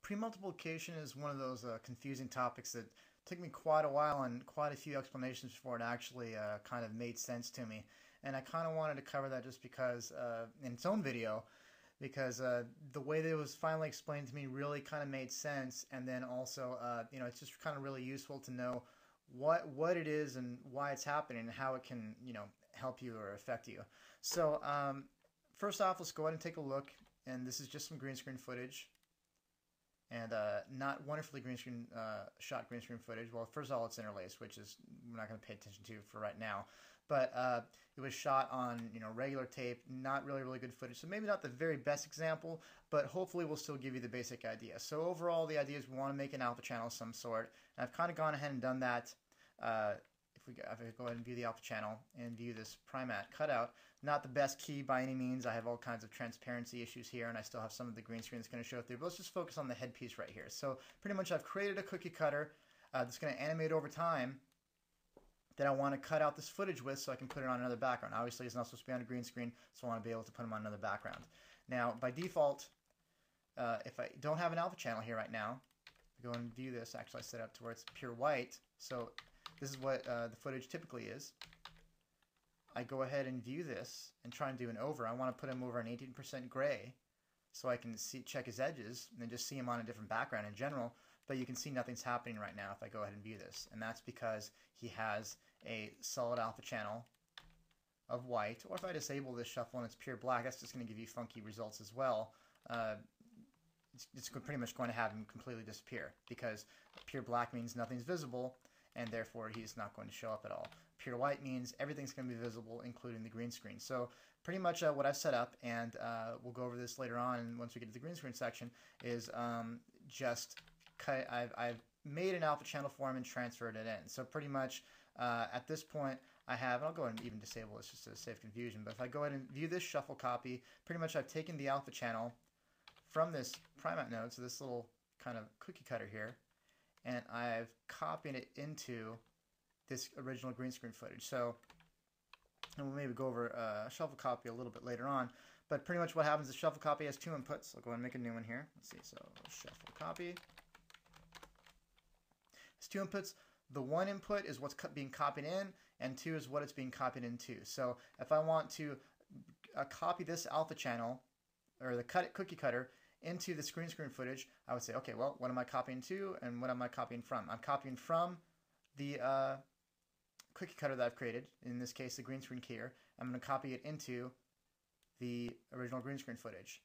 Premultiplication is one of those confusing topics that took me quite a while and quite a few explanations before it actually kind of made sense to me. And I kind of wanted to cover that just because, in its own video, because the way that it was finally explained to me really kind of made sense. And then also, it's just kind of really useful to know what it is and why it's happening and how it can, help you or affect you. So, first off, let's go ahead and take a look. And this is just some green screen footage and not wonderfully shot green screen footage. Well, first of all, it's interlaced, which is we're not going to pay attention to for right now. But it was shot on regular tape, not really good footage. So maybe not the very best example, but hopefully we'll still give you the basic idea. So overall, the idea is we want to make an alpha channel of some sort. And I've kind of gone ahead and done that. If I go ahead and view the alpha channel and view this Primat cutout, not the best key by any means. I have all kinds of transparency issues here, and I still have some of the green screen that's going to show through. But let's just focus on the headpiece right here. So pretty much I've created a cookie cutter that's going to animate over time that I want to cut out this footage with so I can put it on another background. Obviously, it's not supposed to be on a green screen, so I want to be able to put them on another background. Now, by default, if I don't have an alpha channel here right now, I go and view this. Actually, I set it up to where it's pure white. So this is what the footage typically is. I go ahead and view this and try and do an over. I want to put him over an 18% gray so I can check his edges and then just see him on a different background in general. But you can see nothing's happening right now if I go ahead and view this. And that's because he has a solid alpha channel of white. Or if I disable this shuffle and it's pure black, that's just going to give you funky results as well. It's pretty much going to have him completely disappear because pure black means nothing's visible, and therefore he's not going to show up at all. Pure white means everything's going to be visible, including the green screen. So pretty much what I've set up, and we'll go over this later on and once we get to the green screen section, is I've made an alpha channel for him and transferred it in. So pretty much at this point I have, and I'll go ahead and even disable this just to save confusion, but if I go ahead and view this shuffle copy, pretty much I've taken the alpha channel from this Primat node, so this little kind of cookie cutter here, and I've copied it into this original green screen footage. So, and we'll maybe go over shuffle copy a little bit later on, but pretty much what happens is shuffle copy has two inputs. I'll go ahead and make a new one here. Let's see, so shuffle copy. It's two inputs. The one input is what's being copied in, and two is what it's being copied into. So if I want to copy this alpha channel, or the cookie cutter, into the green screen footage, I would say, okay, well, what am I copying to, and what am I copying from? I'm copying from the cookie cutter that I've created, in this case, the green screen keyer. I'm going to copy it into the original green screen footage.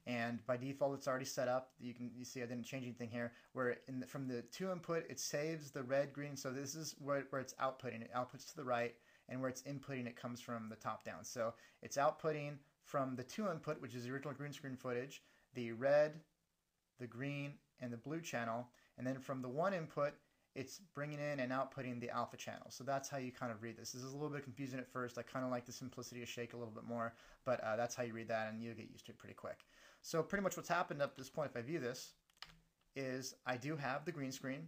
And by default, it's already set up. You see I didn't change anything here. Where from the two input, it saves the red, green. So this is where it's outputting. It outputs to the right, and where it's inputting, it comes from the top down. So it's outputting from the two input, which is the original green screen footage, the red, the green, and the blue channel. And then from the one input, it's bringing in and outputting the alpha channel. So that's how you kind of read this. This is a little bit confusing at first. I kind of like the simplicity of Shake a little bit more, but that's how you read that, and you'll get used to it pretty quick. So pretty much what's happened up to this point, if I view this, is I do have the green screen,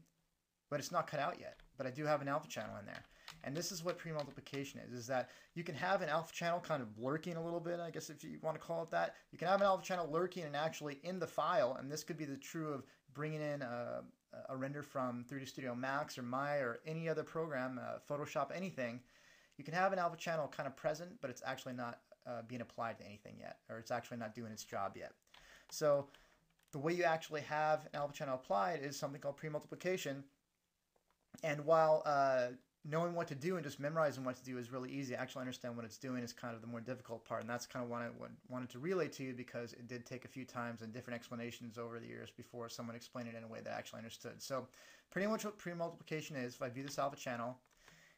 but it's not cut out yet. But I do have an alpha channel in there. And this is what premultiplication is that you can have an alpha channel kind of lurking a little bit, I guess if you want to call it that. You can have an alpha channel lurking and actually in the file, and this could be the true of bringing in a render from 3D Studio Max or Maya or any other program, Photoshop, anything. You can have an alpha channel kind of present, but it's actually not being applied to anything yet, or it's actually not doing its job yet. So the way you actually have an alpha channel applied is something called premultiplication. And while knowing what to do and just memorizing what to do is really easy, actually understand what it's doing is kind of the more difficult part. And that's kind of what I wanted to relay to you, because it did take a few times and different explanations over the years before someone explained it in a way that I actually understood. So pretty much what premultiplication is, if I view this alpha channel,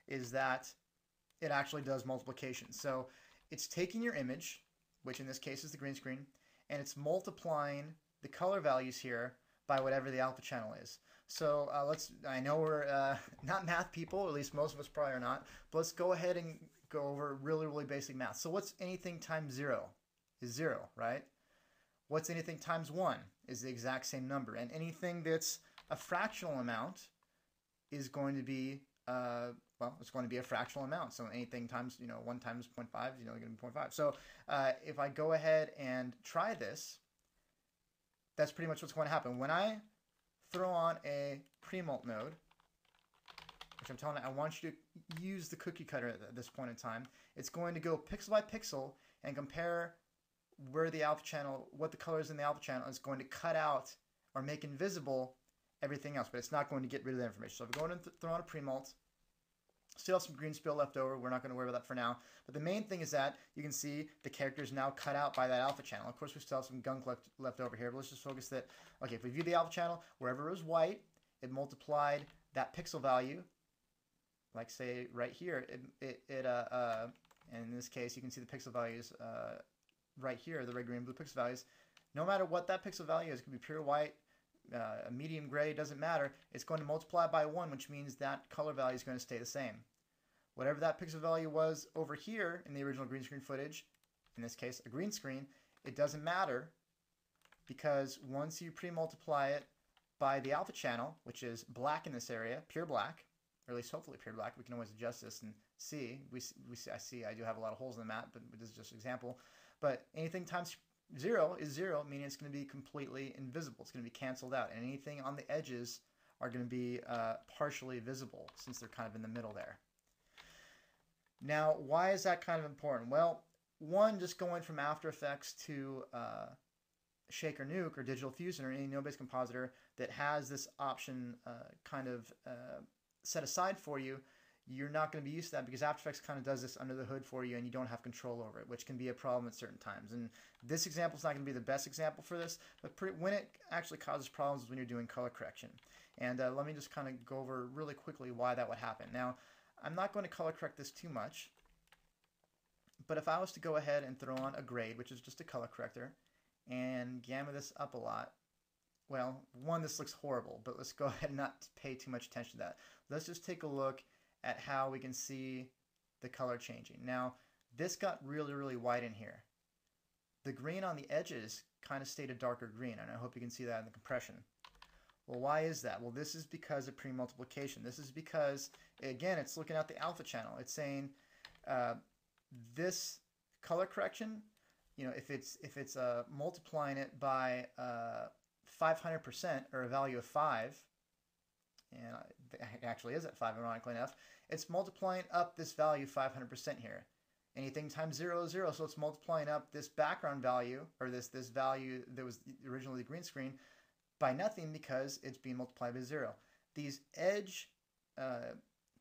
is that it actually does multiplication. So it's taking your image, which in this case is the green screen, and it's multiplying the color values here by whatever the alpha channel is. So I know we're not math people, or at least most of us probably are not, but let's go ahead and go over really basic math. So what's anything times 0? Is 0, right? What's anything times 1? Is the exact same number. And anything that's a fractional amount is going to be, well, it's going to be a fractional amount. So anything times, 1 times 0.5 is going to be 0.5. So if I go ahead and try this, that's pretty much what's going to happen. When I throw on a pre-mult node, which I'm telling you, I want you to use the cookie cutter at this point in time, it's going to go pixel by pixel and compare where the alpha channel, what the colors in the alpha channel is going to cut out or make invisible everything else, but it's not going to get rid of that information. So if we go in and throw on a pre-mult, still have some green spill left over. We're not going to worry about that for now. But the main thing is that you can see the character is now cut out by that alpha channel. Of course, we still have some gunk left over here, but let's just focus that, okay, if we view the alpha channel, wherever it was white, it multiplied that pixel value, like say right here, and in this case, you can see the pixel values right here, the red, green, blue pixel values. No matter what that pixel value is, it could be pure white, a medium gray, doesn't matter. It's going to multiply by 1, which means that color value is going to stay the same. Whatever that pixel value was over here in the original green screen footage, in this case a green screen, it doesn't matter, because once you pre-multiply it by the alpha channel, which is black in this area, pure black, or at least hopefully pure black, we can always adjust this and see. I do have a lot of holes in the map, but this is just an example. But anything times 0 is 0, meaning it's going to be completely invisible. It's going to be canceled out. And anything on the edges are going to be partially visible, since they're kind of in the middle there. Now, why is that kind of important? Well, one, just going from After Effects to Shake or Nuke or Digital Fusion or any node-based compositor that has this option set aside for you, you're not going to be used to that, because After Effects kind of does this under the hood for you and you don't have control over it, which can be a problem at certain times. And this example is not going to be the best example for this, but when it actually causes problems is when you're doing color correction. And let me just kind of go over really quickly why that would happen. Now, I'm not going to color correct this too much, but if I was to go ahead and throw on a grade, which is just a color corrector, and gamma this up a lot, well, one, this looks horrible, but let's go ahead and not pay too much attention to that. Let's just take a look at how we can see the color changing. Now, this got really, really white in here. The green on the edges kind of stayed a darker green, and I hope you can see that in the compression. Well, why is that? Well, this is because of pre-multiplication. This is because, again, it's looking at the alpha channel. It's saying this color correction, you know, if it's multiplying it by 500%, or a value of 5, and it actually is at 5, ironically enough, it's multiplying up this value 500% here. Anything times 0 is 0, so it's multiplying up this background value, or this value that was originally the green screen, by nothing, because it's being multiplied by 0. These edge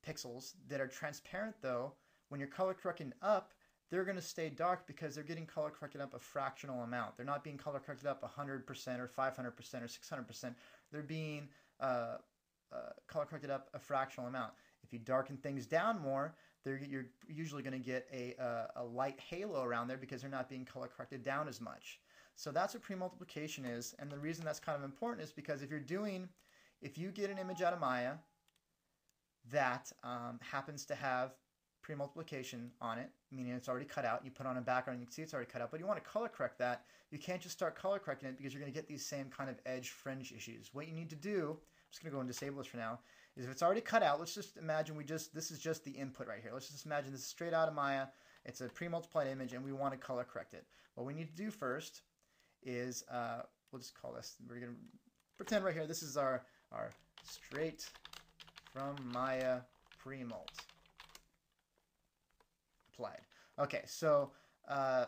pixels that are transparent, though, when you're color correcting up, they're going to stay dark because they're getting color corrected up a fractional amount. They're not being color corrected up 100% or 500% or 600%. They're being color corrected up a fractional amount. If you darken things down more, you're usually going to get a light halo around there, because they're not being color corrected down as much. So that's what pre-multiplication is, and the reason that's kind of important is because if you get an image out of Maya that happens to have pre-multiplication on it, meaning it's already cut out, you put on a background, you can see it's already cut out, but you want to color correct that, you can't just start color correcting it, because you're going to get these same kind of edge fringe issues. What you need to do, I'm just going to go and disable this for now, is if it's already cut out, let's just imagine this is just the input right here. Let's just imagine this is straight out of Maya, it's a pre-multiplied image, and we want to color correct it. What we need to do first is, we'll just call this, we're going to pretend right here, this is our straight from Maya pre-mult applied. Okay, so I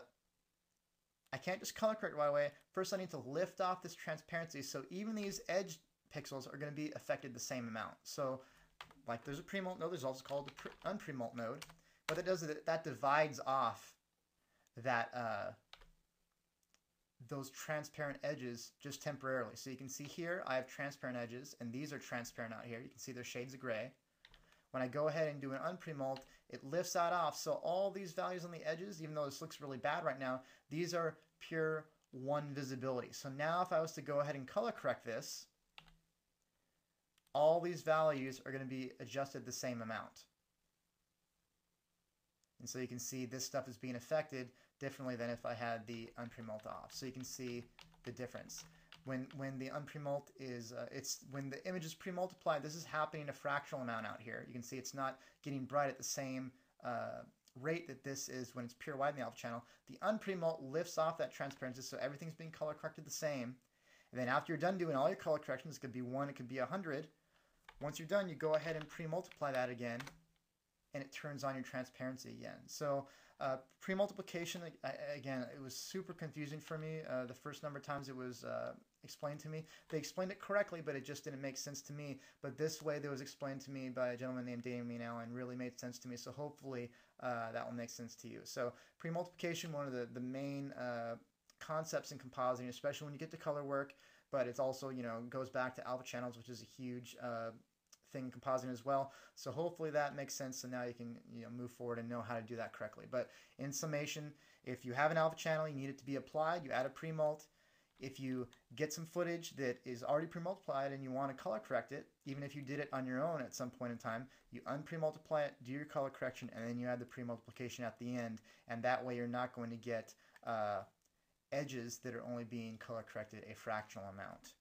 can't just color correct right away. First, I need to lift off this transparency, so even these edge pixels are going to be affected the same amount. So, like there's a pre-mult node, there's also called the unpre-mult node. What that does is that divides off that those transparent edges just temporarily. So you can see here I have transparent edges, and these are transparent out here. You can see they're shades of gray. When I go ahead and do an unpre-mult, it lifts that off. So all these values on the edges, even though this looks really bad right now, these are pure one visibility. So now if I was to go ahead and color correct this, all these values are going to be adjusted the same amount. And so you can see this stuff is being affected differently than if I had the unpre-mult off. So you can see the difference. When the unpre-mult is, when the image is pre-multiplied, this is happening a fractional amount out here. You can see it's not getting bright at the same rate that this is when it's pure white in the alpha channel. The unpre-mult lifts off that transparency, so everything's being color corrected the same. And then after you're done doing all your color corrections, it could be 1, it could be 100. Once you're done, you go ahead and pre-multiply that again, and it turns on your transparency again. So pre-multiplication, again, it was super confusing for me the first number of times it was explained to me. They explained it correctly, but it just didn't make sense to me. But this way that was explained to me by a gentleman named Damien Allen really made sense to me. So hopefully that will make sense to you. So pre-multiplication, one of the main concepts in compositing, especially when you get to color work, but it's also, goes back to alpha channels, which is a huge thing in compositing as well. So hopefully that makes sense, and now you can move forward and know how to do that correctly. But in summation, if you have an alpha channel, you need it to be applied, you add a pre-mult. If you get some footage that is already pre-multiplied and you want to color correct it, even if you did it on your own at some point in time, you unpre-multiply it, do your color correction, and then you add the pre-multiplication at the end, and that way you're not going to get edges that are only being color corrected a fractional amount.